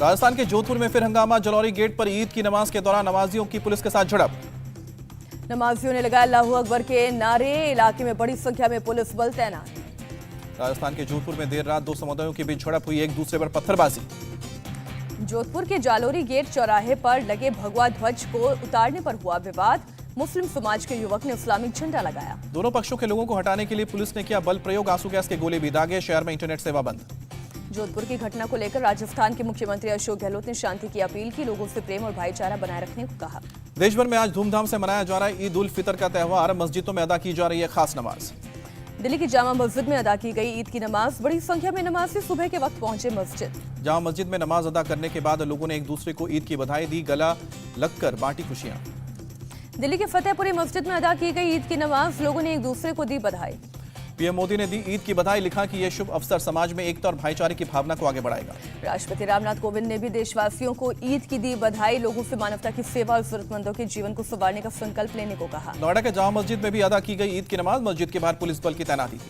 राजस्थान के जोधपुर में फिर हंगामा। जलौरी गेट पर ईद की नमाज के दौरान नमाजियों की पुलिस के साथ झड़प। नमाजियों ने लगाया अल्लाहू अकबर के नारे। इलाके में बड़ी संख्या में पुलिस बल तैनात। राजस्थान के जोधपुर में देर रात दो समुदायों के बीच झड़प हुई, एक दूसरे पर पत्थरबाजी। जोधपुर के जालोरी गेट चौराहे पर लगे भगवा ध्वज को उतारने पर हुआ विवाद। मुस्लिम समाज के युवक ने इस्लामिक झंडा लगाया। दोनों पक्षों के लोगों को हटाने के लिए पुलिस ने किया बल प्रयोग, आंसू गैस के गोले भी दागे। शहर में इंटरनेट सेवा बंद। जोधपुर की घटना को लेकर राजस्थान के मुख्यमंत्री अशोक गहलोत ने शांति की अपील की, लोगों से प्रेम और भाईचारा बनाए रखने को कहा। देश भर में आज धूमधाम से मनाया जा रहा है ईद उल फितर का त्यौहार। मस्जिदों में अदा की जा रही है खास नमाज। दिल्ली की जामा मस्जिद में अदा की गई ईद की नमाज। बड़ी संख्या में नमाजी सुबह के वक्त पहुंचे मस्जिद। जामा मस्जिद में नमाज अदा करने के बाद लोगों ने एक दूसरे को ईद की बधाई दी, गला लगकर बांटी खुशियां। दिल्ली के फतेहपुरी मस्जिद में अदा की गई ईद की नमाज। लोगों ने एक दूसरे को दी बधाई। पीएम मोदी ने दी ईद की बधाई, लिखा कि यह शुभ अवसर समाज में एकता और भाईचारे की भावना को आगे बढ़ाएगा। राष्ट्रपति रामनाथ कोविंद ने भी देशवासियों को ईद की दी बधाई। लोगों से मानवता की सेवा और जरूरतमंदों के जीवन को संवारने का संकल्प लेने को कहा। नोएडा के जामा मस्जिद में भी अदा की गई ईद की नमाज। मस्जिद के बाहर पुलिस बल की तैनाती थी।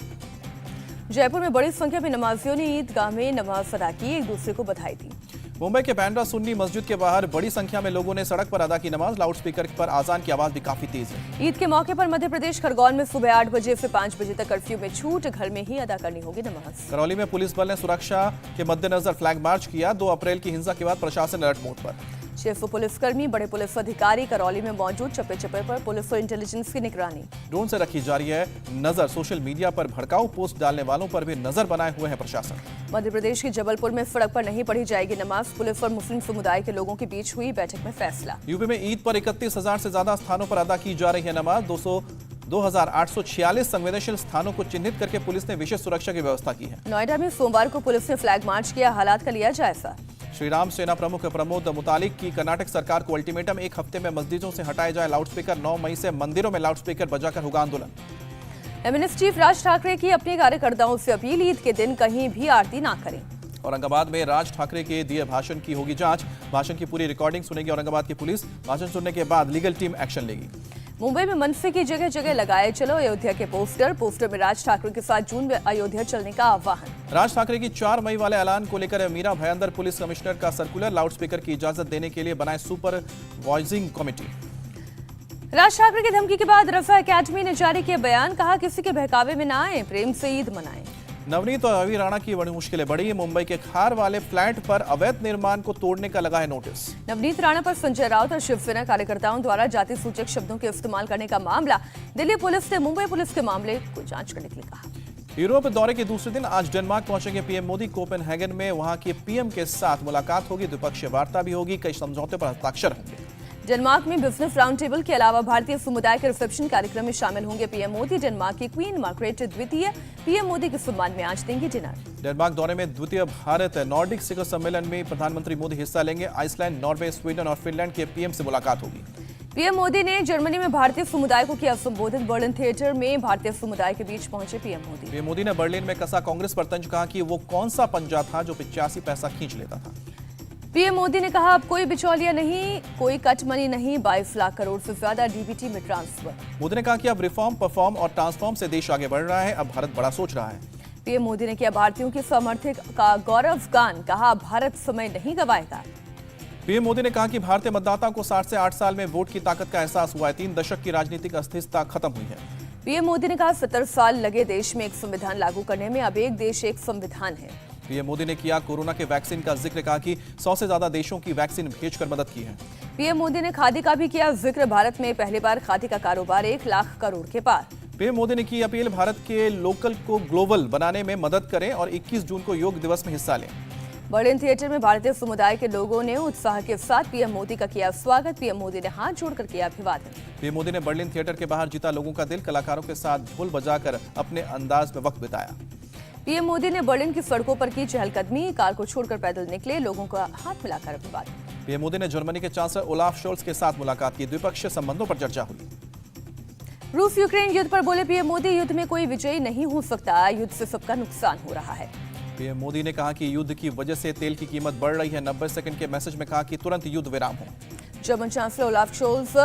जयपुर में बड़ी संख्या में नमाजियों ने ईदगाह में नमाज अदा की, एक दूसरे को बधाई दी। मुंबई के बैंड्रा सुन्नी मस्जिद के बाहर बड़ी संख्या में लोगों ने सड़क पर अदा की नमाज। लाउडस्पीकर पर आजान की आवाज भी काफी तेज है। ईद के मौके पर मध्य प्रदेश खरगोन में सुबह 8 बजे से 5 बजे तक कर्फ्यू में छूट। घर में ही अदा करनी होगी नमाज। करौली में पुलिस बल ने सुरक्षा के मद्देनजर फ्लैग मार्च किया। 2 अप्रैल की हिंसा के बाद प्रशासन अलर्ट मोड पर। 600 पुलिसकर्मी, बड़े पुलिस अधिकारी करौली में मौजूद। चप्पे चप्पे पर पुलिस और इंटेलिजेंस की निगरानी। ड्रोन से रखी जा रही है नजर। सोशल मीडिया पर भड़काऊ पोस्ट डालने वालों पर भी नजर बनाए हुए है प्रशासन। मध्य प्रदेश के जबलपुर में सड़क पर नहीं पढ़ी जाएगी नमाज। पुलिस और मुस्लिम समुदाय के लोगों के बीच हुई बैठक में फैसला। यूपी में ईद पर 31,000 से ज्यादा स्थानों पर अदा की जा रही है नमाज। 2,846 संवेदनशील स्थानों को चिन्हित करके पुलिस ने विशेष सुरक्षा की व्यवस्था की है। नोएडा में सोमवार को पुलिस ने फ्लैग मार्च किया, हालात का लिया जायजा। श्री राम सेना प्रमुख प्रमोद मुतालिक की कर्नाटक सरकार को अल्टीमेटम, 1 हफ्ते में मस्जिदों से हटाए जाए लाउडस्पीकर। 9 मई से मंदिरों में लाउडस्पीकर बजाकर होगा आंदोलन। एमएनएस चीफ राज ठाकरे की अपने कार्यकर्ताओं से अपील, ईद के दिन कहीं भी आरती ना करें। औरंगाबाद में राज ठाकरे के दिए भाषण की होगी जांच। भाषण की पूरी रिकॉर्डिंग सुनेगी औरंगाबाद की पुलिस। भाषण सुनने के बाद लीगल टीम एक्शन लेगी। मुंबई में मनसे की जगह जगह लगाए चलो अयोध्या के पोस्टर में राज ठाकरे के साथ जून में अयोध्या चलने का आह्वान। राज ठाकरे की 4 मई वाले ऐलान को लेकर मीरा भयंदर पुलिस कमिश्नर का सर्कुलर। लाउडस्पीकर की इजाजत देने के लिए बनाए सुपरवाइजिंग कमेटी। राज ठाकरे की धमकी के बाद रफा एकेडमी ने जारी किया बयान, कहा किसी के बहकावे में ना आए, प्रेम से ईद मनाएं। नवनीत और रवि राणा की बड़ी मुश्किलें बढ़ी। मुंबई के खार वाले फ्लैट पर अवैध निर्माण को तोड़ने का लगा है नोटिस। नवनीत राणा पर संजय राउत और शिवसेना कार्यकर्ताओं द्वारा जाति सूचक शब्दों के इस्तेमाल करने का मामला। दिल्ली पुलिस ने मुंबई पुलिस के मामले को जांच करने के लिए कहा। यूरोप दौरे के दूसरे दिन आज डेनमार्क पहुंचेंगे पीएम मोदी। कोपेनहेगन में वहां के पीएम के साथ मुलाकात होगी, द्विपक्षीय वार्ता भी होगी, कई समझौते पर हस्ताक्षर होंगे। डेनमार्क में बिजनेस राउंड टेबल के अलावा भारतीय समुदाय के रिसेप्शन कार्यक्रम में शामिल होंगे पीएम मोदी। डेनमार्क की क्वीन मार्गरेट द्वितीय पीएम मोदी के सम्मान में आज देंगी डिनर। डेनमार्क दौरे में द्वितीय भारत नॉर्डिक शिखर सम्मेलन में प्रधानमंत्री मोदी हिस्सा लेंगे। आइसलैंड, नॉर्वे, स्वीडन और फिनलैंड के पीएम से मुलाकात होगी। पीएम मोदी ने जर्मनी में भारतीय समुदाय को किया संबोधित। बर्लिन थिएटर में भारतीय समुदाय के बीच पहुंचे पीएम मोदी। पीएम मोदी ने बर्लिन में कसा कांग्रेस पर तंज, कहा कि वो कौन सा पंजा था जो 85 पैसा खींच लेता था। पीएम मोदी ने कहा अब कोई बिचौलिया नहीं, कोई कट मनी नहीं, 22 लाख करोड़ से ज्यादा डीबीटी में ट्रांसफर। मोदी ने कहा कि अब रिफॉर्म, परफॉर्म और ट्रांसफॉर्म से देश आगे बढ़ रहा है। अब भारत बड़ा सोच रहा है। पीएम मोदी ने किया भारतीयों की सामर्थ्य का गौरव गान, कहा भारत समय नहीं गवाएगा। पीएम मोदी ने कहा कि भारतीय मतदाताओं को 60 से 8 साल में वोट की ताकत का एहसास हुआ है। 3 दशक की राजनीतिक अस्थिरता खत्म हुई है। पीएम मोदी ने कहा 70 साल लगे देश में एक संविधान लागू करने में, अब एक देश एक संविधान है। पीएम मोदी ने किया कोरोना के वैक्सीन का जिक्र, कहा कि 100 से ज्यादा देशों की वैक्सीन भेजकर मदद की है। पीएम मोदी ने खादी का भी किया जिक्र, भारत में पहली बार खादी का कारोबार 1 लाख करोड़ के पार। पीएम मोदी ने की अपील, भारत के लोकल को ग्लोबल बनाने में मदद करें और 21 जून को योग दिवस में हिस्सा लें। बर्लिन थिएटर में भारतीय समुदाय के लोगों ने उत्साह के साथ पीएम मोदी का किया स्वागत। पीएम मोदी ने हाथ जोड़कर किया अभिवादन। पीएम मोदी ने बर्लिन थिएटर के बाहर जीता लोगों का दिल, कलाकारों के साथ ढोल बजाकर अपने अंदाज में वक्त बिताया। पीएम मोदी ने बर्लिन की सड़कों पर की चहलकदमी, कार को छोड़कर पैदल निकले, लोगों का हाथ मिलाकर अभिवादन। पीएम मोदी ने जर्मनी के चांसलर ओलाफ शोल्स के साथ मुलाकात की, द्विपक्षीय संबंधों पर चर्चा हुई। रूस यूक्रेन युद्ध पर बोले पीएम मोदी, युद्ध में कोई विजयी नहीं हो सकता, युद्ध से सबका नुकसान हो रहा है। पीएम मोदी ने कहा कि युद्ध की वजह से तेल की कीमत बढ़ रही है। 90 सेकंड के मैसेज में कहा कि तुरंत युद्ध विराम हो। German chancellor Olaf Sholes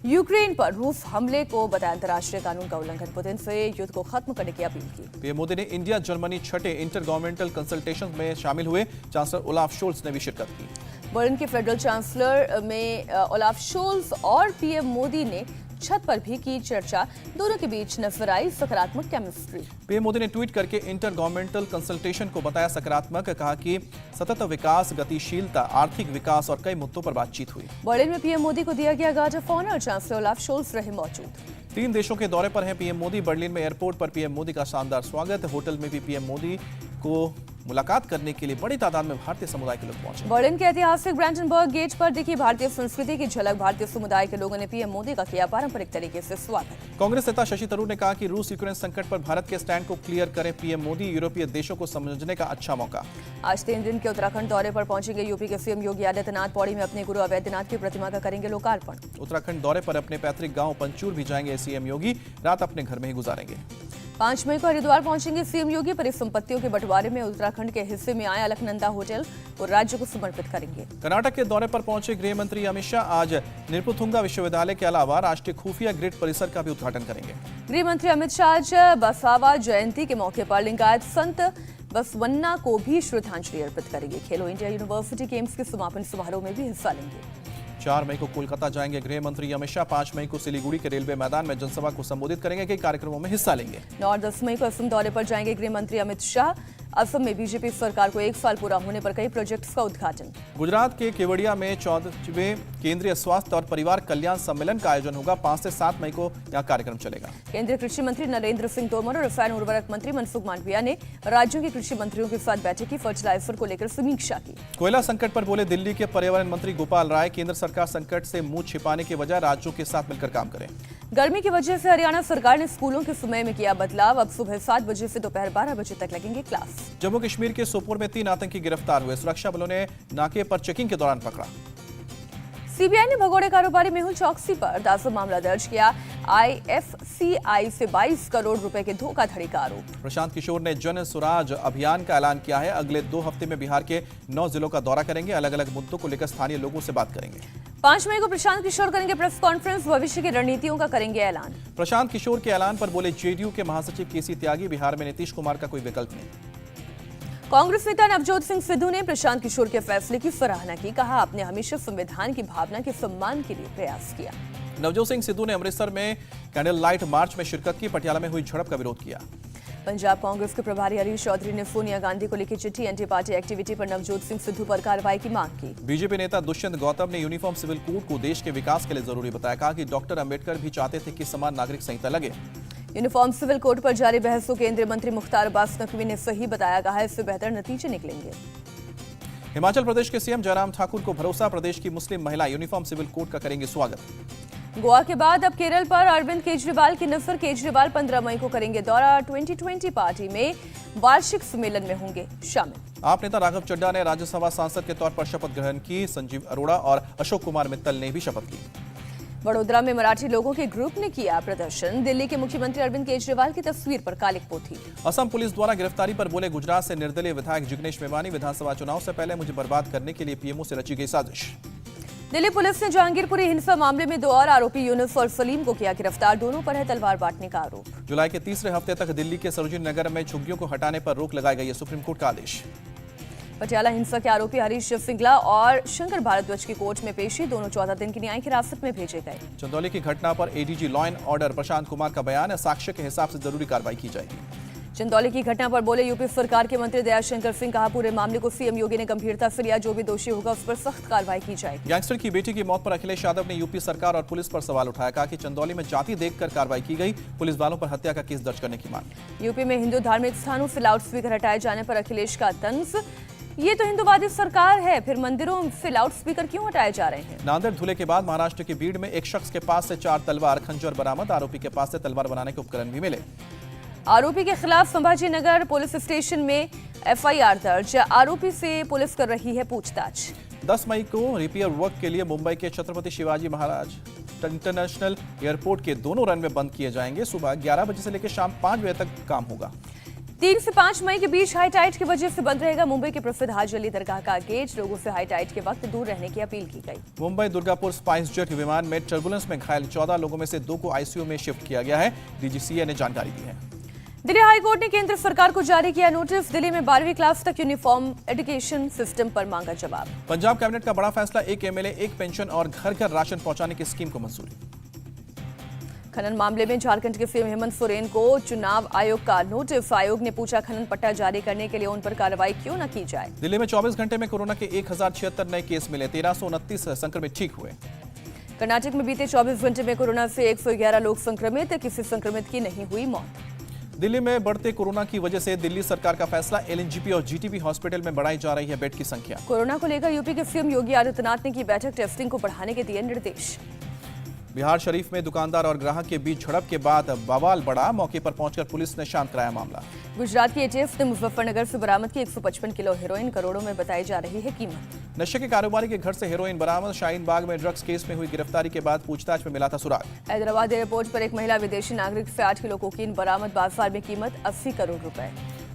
Ukraine पर रूस हमले को बताया अंतर्राष्ट्रीय कानून का उल्लंघन, पुतिन से युद्ध को खत्म करने की अपील की। पीएम मोदी ने इंडिया जर्मनी छठे इंटर गवर्नमेंटल कंसल्टेशन में शामिल हुए। चांसलर ओलाफ शोल्स ने भी शिरकत की। बर्लिन के फेडरल चांसलर में ओलाफ शोल्स और पीएम मोदी ने छत पर भी की चर्चा, दोनों के बीच नजर आई सकारात्मक केमिस्ट्री। पीएम मोदी ने ट्वीट करके इंटर गवर्नमेंटल कंसल्टेशन को बताया सकारात्मक, कहा कि सतत विकास, गतिशीलता, आर्थिक विकास और कई मुद्दों पर बातचीत हुई। बर्लिन में पीएम मोदी को दिया गया guard of honour, chancellor Olaf Scholz रहे मौजूद। 3 देशों के दौरे पर हैं पीएम मोदी। बर्लिन में एयरपोर्ट पर पीएम मोदी का शानदार स्वागत। होटल में भी पीएम मोदी को मुलाकात करने के लिए बड़ी तादाद में भारतीय समुदाय के लोग पहुंचे। बर्लिन के ऐतिहासिक ब्रांडनबर्ग गेट पर देखी भारतीय संस्कृति की झलक। भारतीय समुदाय के लोगों ने पीएम मोदी का किया पारंपरिक तरीके से स्वागत। कांग्रेस नेता शशि थरूर ने कहा कि रूस यूक्रेन संकट पर भारत के स्टैंड को क्लियर करें पीएम मोदी। यूरोपीय देशों को समझने का अच्छा मौका। आज 3 दिन के उत्तराखंड दौरे पर पहुंचेंगे यूपी के सीएम योगी आदित्यनाथ। पौड़ी में अपने गुरु अवैधनाथ की प्रतिमा का करेंगे लोकार्पण। उत्तराखंड दौरे पर अपने पैतृक गांव पंचूर भी जाएंगे सीएम योगी। रात अपने घर में ही गुजारेंगे। 5 मई को हरिद्वार पहुंचेंगे सीएम योगी। परिसंपत्तियों के बंटवारे में उत्तराखंड के हिस्से में आए अलकनंदा होटल को राज्य को समर्पित करेंगे। कर्नाटक के दौरे पर पहुंचे गृह मंत्री अमित शाह आज निरपुथुंगा विश्वविद्यालय के अलावा राष्ट्रीय खुफिया ग्रिड परिसर का भी उद्घाटन करेंगे। गृह मंत्री अमित शाह आज बसावा जयंती के मौके पर लिंगायत संत बसवन्ना को भी श्रद्धांजलि अर्पित करेंगे। खेलो इंडिया यूनिवर्सिटी गेम्स के समापन समारोह में भी हिस्सा लेंगे। 4 मई को कोलकाता जाएंगे गृह मंत्री अमित शाह। 5 मई को सिलीगुड़ी के रेलवे मैदान में जनसभा को संबोधित करेंगे। कई कार्यक्रमों में हिस्सा लेंगे। 9 और 10 मई को असम दौरे पर जाएंगे गृह मंत्री अमित शाह। असम में बीजेपी सरकार को 1 साल पूरा होने पर कई प्रोजेक्ट्स का उद्घाटन। गुजरात के केवड़िया में 14वें केंद्रीय स्वास्थ्य और परिवार कल्याण सम्मेलन का आयोजन होगा। 5 से 7 मई को यह कार्यक्रम चलेगा। केंद्रीय कृषि मंत्री नरेंद्र सिंह तोमर और रसायन उर्वरक मंत्री मनसुख मांडविया ने राज्यों के कृषि मंत्रियों के साथ बैठक की। फर्टिलाइजर को लेकर समीक्षा की। कोयला संकट पर बोले दिल्ली के पर्यावरण मंत्री गोपाल राय। केंद्र सरकार संकट से मुंह छिपाने के बजाय राज्यों के साथ मिलकर काम करे। गर्मी की वजह से हरियाणा सरकार ने स्कूलों के समय में किया बदलाव। अब सुबह 7 बजे से दोपहर 12 बजे तक लगेंगे क्लास। जम्मू कश्मीर के सोपोर में 3 आतंकी गिरफ्तार हुए। सुरक्षा बलों ने नाके पर चेकिंग के दौरान पकड़ा। सीबीआई ने भगोड़े कारोबारी मेहुल चौकसी पर दासा मामला दर्ज किया। आईएफसीआई से 22 करोड़ रुपए के धोखाधड़ी का आरोप। प्रशांत किशोर ने जन स्वराज अभियान का ऐलान किया है। अगले 2 हफ्ते में बिहार के 9 जिलों का दौरा करेंगे। अलग अलग मुद्दों को लेकर स्थानीय लोगों से बात करेंगे। 5 मई को प्रशांत किशोर करेंगे प्रेस कॉन्फ्रेंस। भविष्य की रणनीतियों का करेंगे ऐलान। प्रशांत किशोर के ऐलान पर बोले जेडीयू के महासचिव केसी त्यागी। बिहार में नीतीश कुमार का कोई विकल्प नहीं। कांग्रेस नेता नवजोत सिंह सिद्धू ने प्रशांत किशोर के फैसले की सराहना की। कहा, आपने हमेशा संविधान की भावना के सम्मान के लिए प्रयास किया। नवजोत सिंह सिद्धू ने अमृतसर में कैंडल लाइट मार्च में शिरकत की। पटियाला में हुई झड़प का विरोध किया। पंजाब कांग्रेस के प्रभारी हरीश चौधरी ने सोनिया गांधी को लिखी चिट्ठी। एंटी पार्टी एक्टिविटी पर नवजोत सिंह सिद्धू पर कार्रवाई की मांग की। बीजेपी नेता दुष्यंत गौतम ने यूनिफॉर्म सिविल कोड को देश के विकास के लिए जरूरी बताया। कहा कि डॉक्टर अंबेडकर भी चाहते थे कि समान नागरिक संहिता लगे। यूनिफॉर्म सिविल कोड पर जारी बहस को केंद्रीय मंत्री मुख्तार अब्बास नकवी ने सही बताया। कहा, इससे बेहतर नतीजे निकलेंगे। हिमाचल प्रदेश के सीएम जयराम ठाकुर को भरोसा। प्रदेश की मुस्लिम महिला यूनिफॉर्म सिविल कोड का करेंगे स्वागत। गोवा के बाद अब केरल पर अरविंद केजरीवाल की नजर। केजरीवाल 15 मई को करेंगे दौरा। 2020 पार्टी में वार्षिक सम्मेलन में होंगे शामिल। आप नेता राघव चड्ढा ने राज्यसभा सांसद के तौर पर शपथ ग्रहण की। संजीव अरोड़ा और अशोक कुमार मित्तल ने भी शपथ ली। वडोदरा में मराठी लोगों के ग्रुप ने किया प्रदर्शन। दिल्ली के मुख्यमंत्री अरविंद केजरीवाल की तस्वीर पर कालिक पोथी। असम पुलिस द्वारा गिरफ्तारी पर बोले गुजरात से निर्दलीय विधायक जिग्नेश मेवानी। विधानसभा चुनाव से पहले मुझे बर्बाद करने के लिए पीएमओ से रची गई साजिश। दिल्ली पुलिस ने जहांगीरपुरी हिंसा मामले में 2 और आरोपी यूनुस और सलीम को किया गिरफ्तार। दोनों पर है तलवार बांटने का आरोप। जुलाई के तीसरे हफ्ते तक दिल्ली के सरोजिनी नगर में झुग्गियों को हटाने पर रोक लगाई गई है। सुप्रीम कोर्ट का आदेश। पटियाला हिंसा के आरोपी हरीश सिंगला और शंकर भारद्वाज की कोर्ट में पेशी। दोनों 14 दिन की न्यायिक हिरासत में भेजे गए। चंदौली की घटना पर ADG law and order Prashant Kumar का बयान है। साक्ष्य के हिसाब से जरूरी कार्रवाई की जाएगी। चंदौली की घटना पर बोले यूपी सरकार के मंत्री दयाशंकर सिंह। कहा, पूरे मामले को सीएम योगी ने गंभीरता से लिया। जो भी दोषी होगा उस पर सख्त कार्रवाई की जाएगी। गैंगस्टर की बेटी की मौत पर अखिलेश यादव ने यूपी सरकार और पुलिस पर सवाल उठाया। कहा कि चंदौली में जाति देखकर कार्रवाई की गई। पुलिस वालों पर हत्या का केस दर्ज करने की मांग। यूपी में हिंदू धार्मिक स्थानों से लाउड स्पीकर हटाए जाने पर अखिलेश का तंज। ये तो हिंदूवादी सरकार है, फिर मंदिरों से लाउड स्पीकर क्यों हटाए जा रहे हैं। नांदेड़ धुले के बाद महाराष्ट्र की बीड़ में एक शख्स के पास से 4 तलवार खंजर बरामद। आरोपी के पास से तलवार बनाने के उपकरण भी मिले। आरोपी के खिलाफ संभाजीनगर पुलिस स्टेशन में एफआईआर दर्ज। आरोपी से पुलिस कर रही है पूछताछ। 10 मई को रिपेयर वर्क के लिए मुंबई के छत्रपति शिवाजी महाराज इंटरनेशनल एयरपोर्ट के दोनों रनवे बंद किए जाएंगे। सुबह 11 बजे से लेकर शाम 5 बजे तक काम होगा। 3 से 5 मई के बीच हाई टाइड की वजह से बंद रहेगा मुंबई के प्रसिद्ध हाजी अली दरगाह का गेट। लोगों से हाई टाइड के वक्त दूर रहने की अपील की गई। मुंबई दुर्गापुर स्पाइस जेट विमान में टर्बुलेंस में घायल 14 लोगों में से 2 को आईसीयू में शिफ्ट किया गया है। डीजीसीए ने जानकारी दी है। दिल्ली हाईकोर्ट ने केंद्र सरकार को जारी किया नोटिस। दिल्ली में 12वीं क्लास तक यूनिफॉर्म एजुकेशन सिस्टम पर मांगा जवाब। पंजाब कैबिनेट का बड़ा फैसला, एक एमएलए एक पेंशन और घर घर राशन पहुंचाने की स्कीम को मंजूरी। खनन मामले में झारखंड के सीएम हेमंत सोरेन को चुनाव आयोग का नोटिस। आयोग ने पूछा खनन पट्टा जारी करने के लिए उन पर कार्रवाई क्यों न की जाए। दिल्ली में 24 घंटे में कोरोना के 1076 नए केस मिले, 1329 संक्रमित ठीक हुए। कर्नाटक में बीते 24 घंटे में कोरोना से 111 लोग संक्रमित, किसी संक्रमित की नहीं हुई मौत। दिल्ली में बढ़ते कोरोना की वजह से दिल्ली सरकार का फैसला, एलएनजेपी और जीटीबी हॉस्पिटल में बढ़ाई जा रही है बेड की संख्या। कोरोना को लेकर यूपी के सीएम योगी आदित्यनाथ ने की बैठक, टेस्टिंग को बढ़ाने के दिए निर्देश। बिहार शरीफ में दुकानदार और ग्राहक के बीच झड़प के बाद बवाल बढ़ा, मौके पर पहुंचकर पुलिस ने शांत कराया मामला। गुजरात की एटीएफ ने मुजफ्फरनगर से बरामद की 155 किलो हेरोइन, करोड़ों में बताई जा रही है कीमत। नशे के कारोबारी के घर से हेरोइन बरामद, शाहीन बाग में ड्रग्स केस में हुई गिरफ्तारी के बाद पूछताछ में मिला था सुराग। हैदराबाद एयरपोर्ट पर एक महिला विदेशी नागरिक से 8 किलो कोकीन बरामद, बाजार में कीमत 80 करोड़ रुपए।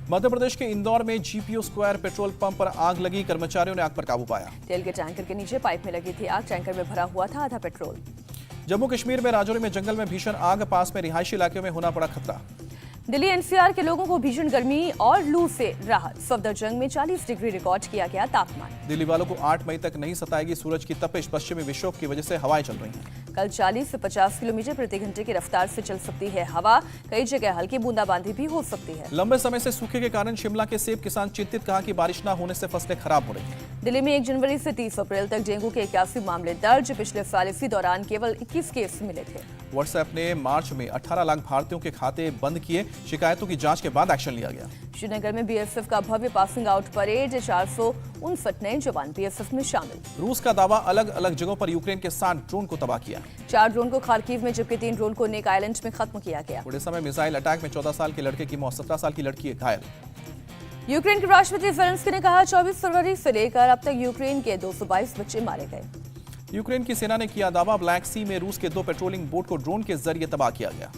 मध्य प्रदेश के इंदौर में जीपीओ स्क्वायर पेट्रोल पंप पर आग लगी, कर्मचारियों ने आग पर काबू पाया। तेल के टैंकर के नीचे पाइप में लगी थी आग, टैंकर में भरा हुआ था आधा पेट्रोल। जम्मू कश्मीर में राजौरी में जंगल में भीषण आग, पास में रिहायशी इलाके में होना पड़ा खतरा। दिल्ली एनसीआर के लोगों को भीषण गर्मी और लू से राहत, सफदरजंग में 40 डिग्री रिकॉर्ड किया गया तापमान। दिल्ली वालों को 8 मई तक नहीं सताएगी सूरज की तपिश, पश्चिमी विक्षोभ की वजह से हवाएं चल रही हैं। कल 40 से 50 किलोमीटर प्रति घंटे की रफ्तार से चल सकती है हवा, कई जगह हल्की बूंदाबांदी भी हो सकती है। लंबे समय से सूखे के कारण शिमला के सेब किसान चिंतित, कहा कि बारिश न होने से फसलें खराब हो रही हैं। दिल्ली में 1 जनवरी से 30 अप्रैल तक डेंगू के 81 मामले दर्ज, पिछले साल इसी दौरान केवल 21 केस मिले थे। व्हाट्सएप ने मार्च में 18 लाख भारतीयों के खाते बंद किए, शिकायतों की जांच के बाद एक्शन लिया गया। श्रीनगर में बीएसएफ का भव्य पासिंग आउट परेड, 459 नए जवान बीएसएफ में शामिल। रूस का दावा, अलग अलग जगहों पर यूक्रेन के 60 ड्रोन को तबाह किया। 4 ड्रोन को खार्किव में जबकि 3 ड्रोन को नेक आइलैंड में खत्म किया गया। ओडिशा में मिसाइल अटैक में 14 साल के लड़के की मौत, 17 साल की लड़की घायल। यूक्रेन के राष्ट्रपति ज़ेलेंस्की ने कहा 24 फरवरी से लेकर अब तक यूक्रेन के 222 बच्चे मारे गए। यूक्रेन की सेना ने किया दावा, ब्लैक सी में रूस के 2 पेट्रोलिंग बोट को ड्रोन के जरिए तबाह किया गया।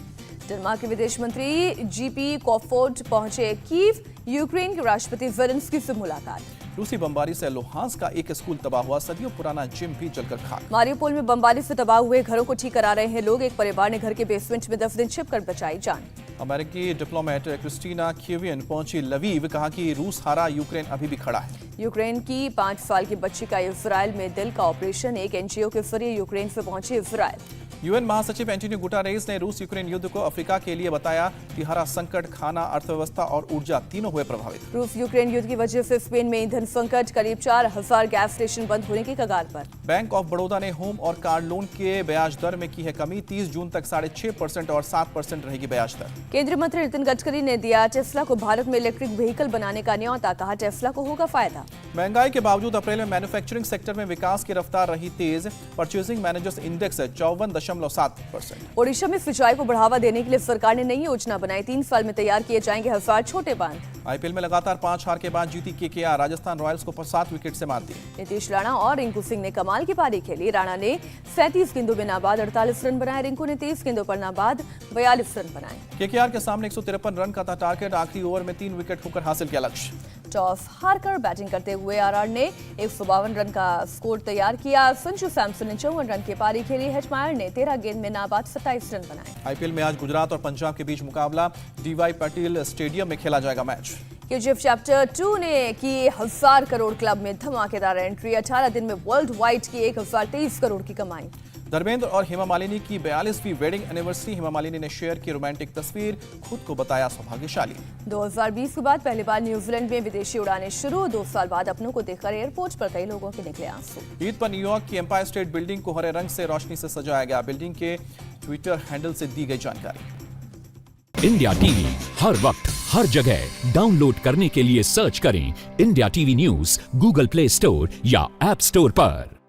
डेनमार्क के विदेश मंत्री जीपी कॉफोर्ड पहुंचे कीव, यूक्रेन के राष्ट्रपति ज़ेलेंस्की से मुलाकात। रूसी बमबारी से लुहांस का एक स्कूल तबाह हुआ, सदियों पुराना जिम भी जलकर खाक। मारियोपोल में बमबारी से तबाह हुए घरों को ठीक करा रहे हैं लोग, एक परिवार ने घर के बेसमेंट में 10 दिन छिपकर बचाई जान। अमेरिकी डिप्लोमेट क्रिस्टीना क्यूवियन पहुंची लवीव, कहा कि रूस हारा, यूक्रेन अभी भी खड़ा है। यूक्रेन की 5 साल की बच्ची का इजराइल में दिल का ऑपरेशन, एक एनजीओ के जरिए यूक्रेन से पहुंचे इजराइल। यूएन महासचिव एंटोनियो गुटेरेस ने रूस यूक्रेन युद्ध को अफ्रीका के लिए बताया, तिहारा संकट, खाना, अर्थव्यवस्था और ऊर्जा तीनों हुए प्रभावित। रूस यूक्रेन युद्ध की वजह से स्पेन में ईंधन संकट, करीब 4000 गैस स्टेशन बंद होने की कगार पर। बैंक ऑफ बड़ौदा ने होम और कार लोन के ब्याज दर में की है कमी, 30 जून तक 6.5% और 7% रहेगी ब्याज दर। केंद्रीय मंत्री नितिन गडकरी ने दिया टेस्ला को भारत में इलेक्ट्रिक व्हीकल बनाने का न्योता, कहा टेस्ला को होगा फायदा। महंगाई के बावजूद अप्रैल में मैन्युफैक्चरिंग सेक्टर में विकास की रफ्तार रही तेज, परचेजिंग मैनेजर्स इंडेक्स 54.7%। ओडिशा में सिंचाई को बढ़ावा देने के लिए सरकार ने नई योजना बनाई, 3 साल में तैयार किए जाएंगे 1000 छोटे बांध। आईपीएल में लगातार 5 हार के बाद जीती केकेआर, राजस्थान रॉयल्स को 7 विकेट से मात दी। नीतीश राणा और रिंकू सिंह ने कमाल की पारी खेली, राणा ने 37 गेंदों में नाबाद 48 रन बनाए, रिंकू ने 30 गेंदों पर नाबाद 42 रन बनाए। केकेआर के सामने 153 रन का था टारगेट, आखिरी ओवर में 3 विकेट खोकर हासिल किया लक्ष्य। टॉस हारकर बैटिंग करते हुए आरआर ने 152 रन का स्कोर तैयार किया, संजू सैमसन ने 54 रन की पारी खेली, हेटमायर ने 13 गेंद में नाबाद 27 रन बनाए। आईपीएल में आज गुजरात और पंजाब के बीच मुकाबला, डीवाई पाटिल स्टेडियम में खेला जाएगा मैच। केजीएफ चैप्टर 2 ने की 1000 करोड़ क्लब में धमाकेदार एंट्री, 18 दिन में वर्ल्ड वाइड की 1023 करोड़ की कमाई। धर्मेंद्र और हेमा मालिनी की 42वीं वेडिंग एनिवर्सरी, हेमा मालिनी ने शेयर की रोमांटिक तस्वीर, खुद को बताया सौभाग्यशाली। 2020 के बाद पहली बार न्यूजीलैंड में विदेशी उड़ानें शुरू, 2 साल बाद अपनों को देखकर एयरपोर्ट पर कई लोगों के निकले आंसू। ईद पर न्यूयॉर्क की एम्पायर स्टेट बिल्डिंग को हरे रंग से रोशनी से सजाया गया, बिल्डिंग के ट्विटर हैंडल से दी गई जानकारी। इंडिया टीवी हर वक्त हर जगह डाउनलोड करने के लिए सर्च करें India TV news Google play store या ऐप स्टोर पर।